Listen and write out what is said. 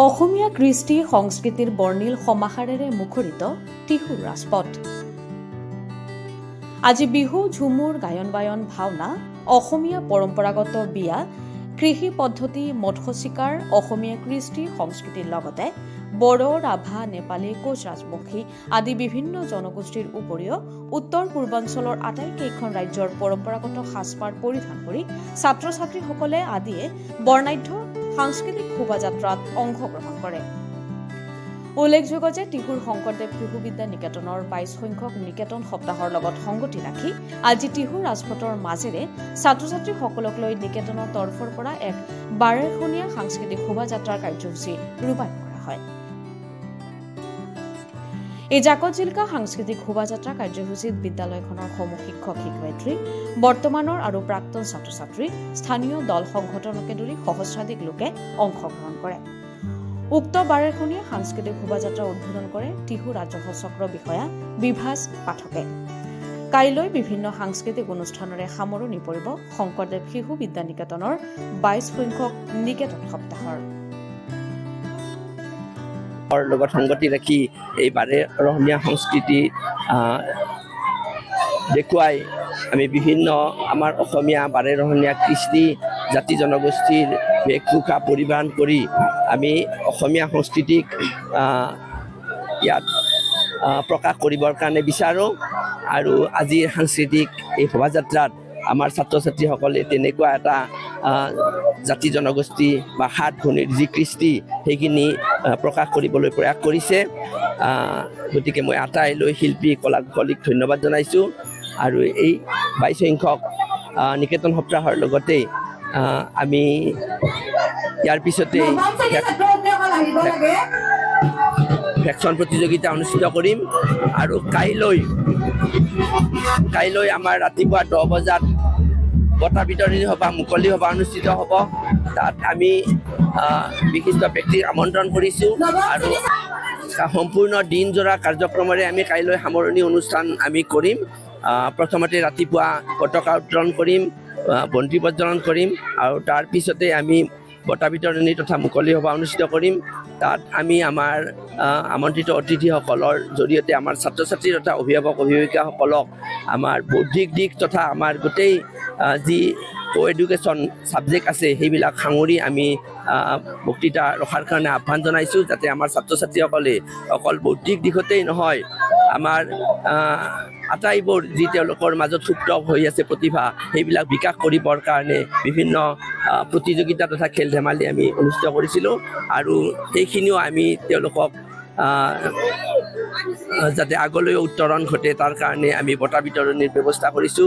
অসমীয়া কৃষ্টি সংস্কৃতিৰ বৰ্ণিল সমাহাৰেৰে মুখৰিত টিহুৰ ৰাজপথ। আজি বিহু, ঝুমুৰ, গায়ন বায়ন, ভাওনা, অসমীয়া পৰম্পৰাগত বিয়া, কৃষি পদ্ধতি, মৎস্য চিকাৰ, অসমীয়া কৃষ্টি সংস্কৃতিৰ লগতে বড়ো, ৰাভা, নেপালী, কোচ ৰাজবংশী আদি বিভিন্ন জনগোষ্ঠীৰ উপৰিও উত্তৰ পূৰ্বাঞ্চলৰ আটাইকেইখন ৰাজ্যৰ পৰম্পৰাগত সাজপাৰ পৰিধান কৰি ছাত্ৰ ছাত্ৰীসকলে আদিয়ে বৰ্ণাঢ্য সাংস্কৃতিক শোভাযাত্ৰাত অংশগ্ৰহণ কৰে। উল্লেখযোগ্য যে টিহুৰ শংকৰদেৱ শিশু বিদ্যা নিকেতনৰ ২২ সংখ্যক নিকেতন সপ্তাহৰ লগত সংগতি ৰাখি আজি টিহু ৰাজপথৰ মাজেৰে ছাত্ৰ ছাত্ৰীসকলক লৈ নিকেতনৰ তৰফৰ পৰা এক ১২খনীয়া সাংস্কৃতিক শোভাযাত্ৰাৰ কাৰ্যসূচী ৰূপায়ণ কৰা হয়। এই জাকত জিলিকা সাংস্কৃতিক শোভাযাত্ৰা কাৰ্যসূচীত বিদ্যালয়খনৰ সমূহ শিক্ষক শিক্ষয়িত্ৰী, বৰ্তমানৰ আৰু প্ৰাক্তন ছাত্ৰ ছাত্ৰী, স্থানীয় দল সংগঠনকে ধৰি সহস্ৰাধিক লোকে অংশগ্ৰহণ কৰে। উক্ত ১২খনীয়া সাংস্কৃতিক শোভাযাত্ৰা উদ্বোধন কৰে টিহু ৰাজহ চক্ৰ বিষয়া বিভাস পাঠকে। কাইলৈ বিভিন্ন সাংস্কৃতিক অনুষ্ঠানেৰে সামৰণি পৰিব শংকৰদেৱ শিশু বিদ্যা নিকেতনৰ ২২ সংখ্যক নিকেতন সপ্তাহৰ। লগত সংগতি ৰাখি এই ১২ৰহনীয়া সংস্কৃতি দেখুৱাই আমি বিভিন্ন আমাৰ অসমীয়া ১২ৰহনীয়া কৃষ্টি জাতি জনগোষ্ঠীৰ বেশভূষা পৰিধান কৰি আমি অসমীয়া সংস্কৃতিক ইয়াত প্ৰকাশ কৰিবৰ কাৰণে বিচাৰোঁ। আৰু আজিৰ সাংস্কৃতিক এই শোভাযাত্ৰাত আমাৰ ছাত্ৰ ছাত্ৰীসকলে তেনেকুৱা এটা জাতি জনগোষ্ঠী বা ৭ ভনীৰ যি কৃষ্টি সেইখিনি প্ৰকাশ কৰিবলৈ প্ৰয়াস কৰিছে। গতিকে মই আটাইলৈ শিল্পী কলাকুশলীক ধন্যবাদ জনাইছোঁ। আৰু এই ২২ সংখ্যক নিকেতন সপ্তাহৰ লগতে আমি ইয়াৰ পিছতে ভেকশ্যন প্ৰতিযোগিতা অনুষ্ঠিত কৰিম। আৰু কাইলৈ আমাৰ ৰাতিপুৱা ১০ বজাত বঁটা বিতৰণী সভা, মুকলি সভা অনুষ্ঠিত হ'ব। তাত আমি বিশিষ্ট ব্যক্তিক আমন্ত্ৰণ কৰিছোঁ। আৰু সম্পূৰ্ণ দিনজোৰা কাৰ্যক্ৰমেৰে আমি কাইলৈ সামৰণি অনুষ্ঠান আমি কৰিম। প্ৰথমতে ৰাতিপুৱা পতাকা উত্তোলন কৰিম, বন্তি প্ৰজ্বলন কৰিম আৰু তাৰ পিছতে আমি বঁটা বিতৰণী তথা মুকলি সভা অনুষ্ঠিত কৰিম। তাত আমি আমাৰ আমন্ত্ৰিত অতিথিসকলৰ জৰিয়তে আমাৰ ছাত্ৰ ছাত্ৰী তথা অভিভাৱক অভিভাৱিকাসকলক আমাৰ বৌদ্ধিক দিশ তথা আমাৰ গোটেই যি কো এডুকেশ্যন ছাবজেক্ট আছে সেইবিলাক সাঙুৰি আমি বক্তৃতা ৰখাৰ কাৰণে আহ্বান জনাইছোঁ, যাতে আমাৰ ছাত্ৰ ছাত্ৰীসকলে অকল বৌদ্ধিক দিশতেই নহয়, আমাৰ আটাইবোৰ যি তেওঁলোকৰ মাজত সুপ্ত হৈ আছে প্ৰতিভা, সেইবিলাক বিকাশ কৰিবৰ কাৰণে বিভিন্ন প্ৰতিযোগিতা তথা খেল ধেমালি আমি অনুষ্ঠিত কৰিছিলোঁ। আৰু সেইখিনিও আমি তেওঁলোকক যাতে আগলৈ উত্তৰণ ঘটে তাৰ কাৰণে আমি বঁটা বিতৰণিৰ ব্যৱস্থা কৰিছোঁ।